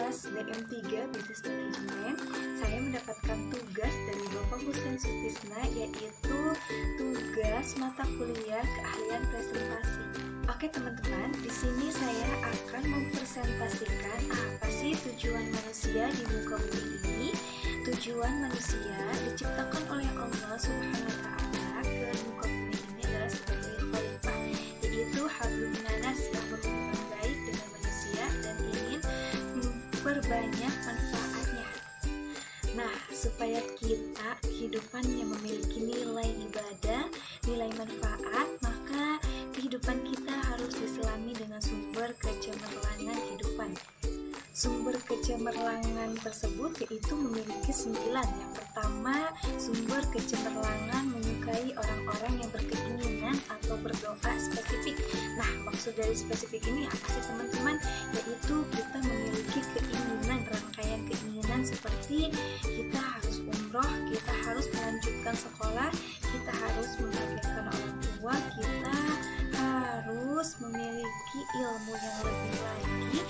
kelas BM3 Business Management, saya mendapatkan tugas dari Bapak Husein Sutisna, yaitu tugas mata kuliah keahlian presentasi. Oke teman-teman, di sini saya akan mempresentasikan apa sih tujuan manusia di muka bumi ini. Tujuan manusia diciptakan oleh Allah Subhanahu wa Ta'ala ke muka bumi ini adalah sebagai khalifah, yaitu hablum minanas yang berhubungan baik dengan manusia dan ingin memperbanyak manfaatnya. Nah, supaya kita kehidupannya memiliki nilai ibadah, nilai manfaat, maka kehidupan kita harus diselami dengan sumber kecemerlangan kehidupan. Sumber kecemerlangan tersebut yaitu memiliki 9. Yang pertama, sumber kecemerlangan menyukai orang-orang yang berkeinginan atau berdoa spesifik. Nah, maksud dari spesifik ini apa sih teman-teman? Yaitu kita memiliki keinginan, rangkaian keinginan seperti kita harus umroh, kita harus melanjutkan sekolah, kita harus membahagiakan orang tua, kita harus memiliki ilmu yang lebih lagi.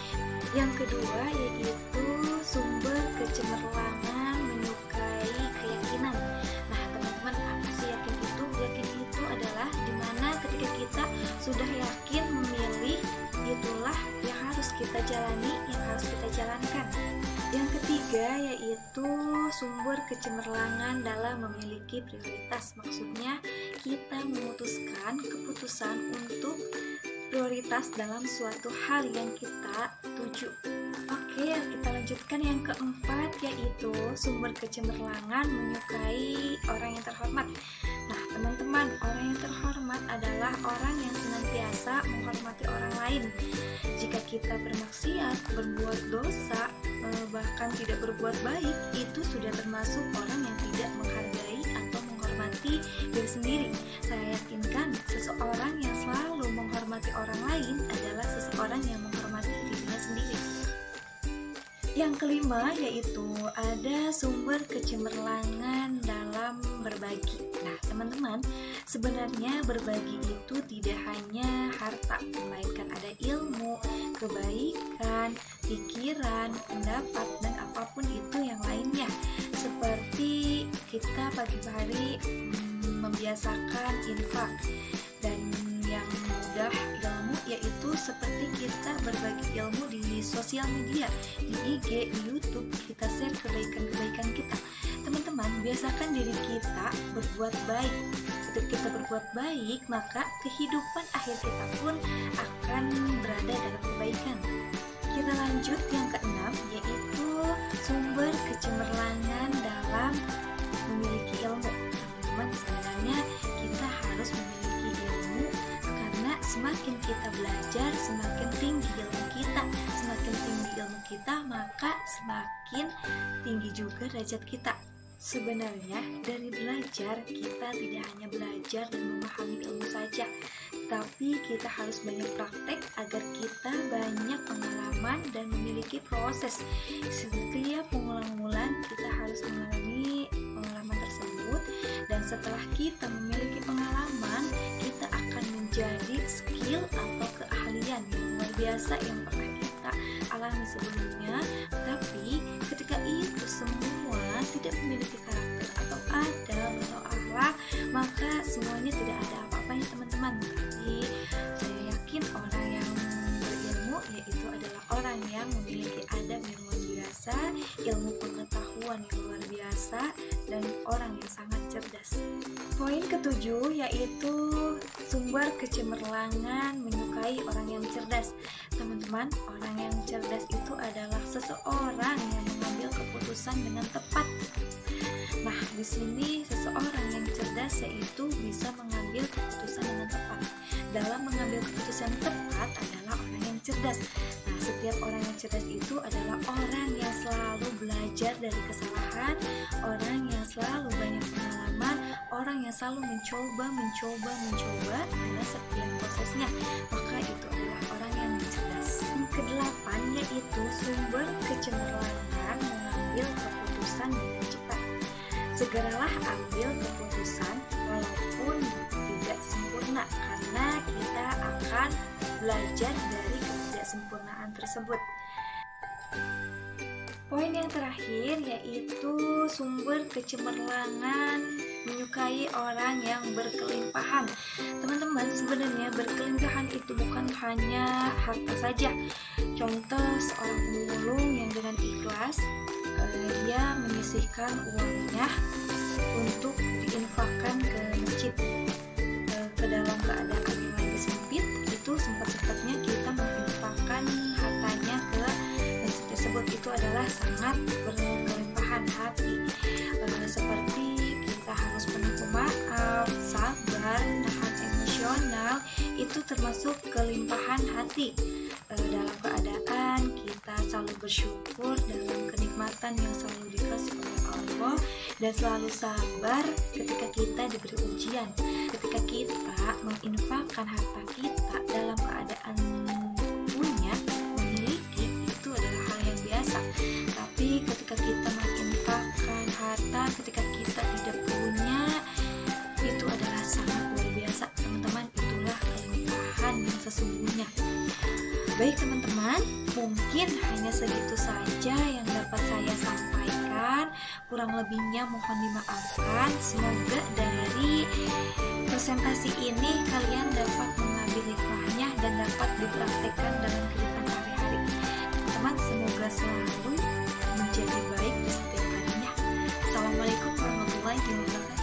Yang kedua yaitu sumber kecemerlangan menyukai keyakinan. Nah teman-teman, apa sih yakin itu? Yakin itu adalah dimana ketika kita sudah yakin memilih, itulah yang harus kita jalani, yang harus kita jalankan. Yang ketiga yaitu sumber kecemerlangan dalam memiliki prioritas. Maksudnya kita memutuskan keputusan untuk prioritas dalam suatu hal yang kita tuju. Oke, kita lanjutkan yang keempat yaitu sumber kecemerlangan menyukai orang yang terhormat. Nah teman-teman, orang yang terhormat adalah orang yang senantiasa menghormati orang lain. Jika kita bermaksiat, berbuat dosa, bahkan tidak berbuat baik, itu sudah termasuk orang yang tidak menghargai atau menghormati diri sendiri. Saya yakinkan seseorang yang selalu menghormati orang lain adalah seseorang yang menghormati dirinya sendiri. Yang kelima yaitu ada sumber kecemerlangan dalam berbagi. Nah teman-teman, sebenarnya berbagi itu tidak hanya harta, melainkan ada ilmu, kebaikan, pikiran, pendapat, dan apapun itu yang lainnya. Seperti kita pagi hari membiasakan infak, dan yang mudah ilmu yaitu seperti kita berbagi ilmu di sosial media, di IG, di YouTube, kita share kebaikan-kebaikan kita. Teman-teman, biasakan diri kita berbuat baik. Ketika kita berbuat baik, maka kehidupan akhir kita pun akan berada dalam kebaikan. Kita lanjut yang keenam yaitu sumber kecemerlangan dalam memiliki ilmu. Teman-teman, sebenarnya kita harus memiliki ilmu karena semakin kita belajar, semakin tinggi ilmu kita. Semakin tinggi ilmu kita, maka semakin tinggi juga derajat kita. Sebenarnya dari belajar kita tidak hanya belajar dan memahami ilmu saja, tapi kita harus banyak praktek agar kita banyak pengalaman dan memiliki proses. Setiap pengulang-ulang kita harus mengalami pengalaman tersebut, dan setelah kita memiliki pengalaman, kita akan menjadi skill atau keahlian yang luar biasa yang pernah kita alami sebelumnya. Tapi ketika itu semua tidak memiliki karakter atau adab atau akhlak, maka semuanya tidak ada apa-apanya teman-teman. Tapi saya yakin orang yang berilmu yaitu adalah orang yang memiliki adab yang luar biasa, ilmu pengetahuan yang luar biasa, dan orang yang sangat cerdas. Poin ketujuh yaitu sumber kecemerlangan menyukai orang yang cerdas. Teman-teman, orang yang cerdas itu adalah seseorang yang mengambil keputusan dengan tepat. Nah, di sini seseorang yang cerdas yaitu bisa mengambil keputusan dengan tepat. Dalam mengambil keputusan tepat adalah orang yang cerdas. Nah, setiap orang yang cerdas itu adalah orang yang selalu belajar dari kesalahan, orang yang selalu banyak pengalaman, orang yang selalu mencoba dalam setiap prosesnya. Maka itu adalah orang yang cerdas. Yang kedelapan yaitu sumber kecemerlangan mengambil keputusan dengan cepat. Segeralah ambil keputusan walaupun tidak sempurna, karena kita akan belajar dari ketidaksempurnaan tersebut. Poin yang terakhir yaitu sumber kecemerlangan menyukai orang yang berkelimpahan. Teman-teman, sebenarnya berkelimpahan itu bukan hanya harta saja. Contoh seorang pemulung yang dengan ikhlas dia menyisihkan uangnya untuk diinfakkan ke masjid. Ke dalam keadaan yang lagi sempit, itu sempat-sempatnya kita menginfakkan hartanya ke masjid tersebut. Itu adalah sangat berkelimpahan hati. Seperti kita harus penuh maaf, sabar, nahan emosional, itu termasuk kelimpahan hati. Dalam keadaan kita selalu bersyukur dalam kenikmatan yang selalu dikasih oleh Allah, dan selalu sabar ketika kita diberi ujian. Ketika kita menginfakkan harta kita dalam keadaan punya, memiliki, itu adalah hal yang biasa. Tapi ketika kita menginfakkan harta ketika kita tidak punya, itu adalah sangat luar biasa, teman-teman. Itulah kelimpahan yang sesungguhnya. Baik teman-teman, mungkin hanya segitu saja yang dapat saya sampaikan. Kurang lebihnya mohon dimaafkan. Semoga dari presentasi ini kalian dapat mengambil hikmahnya dan dapat dipraktekkan dalam kehidupan sehari-hari. Teman-teman, semoga selalu menjadi baik di setiap harinya. Assalamualaikum warahmatullahi wabarakatuh.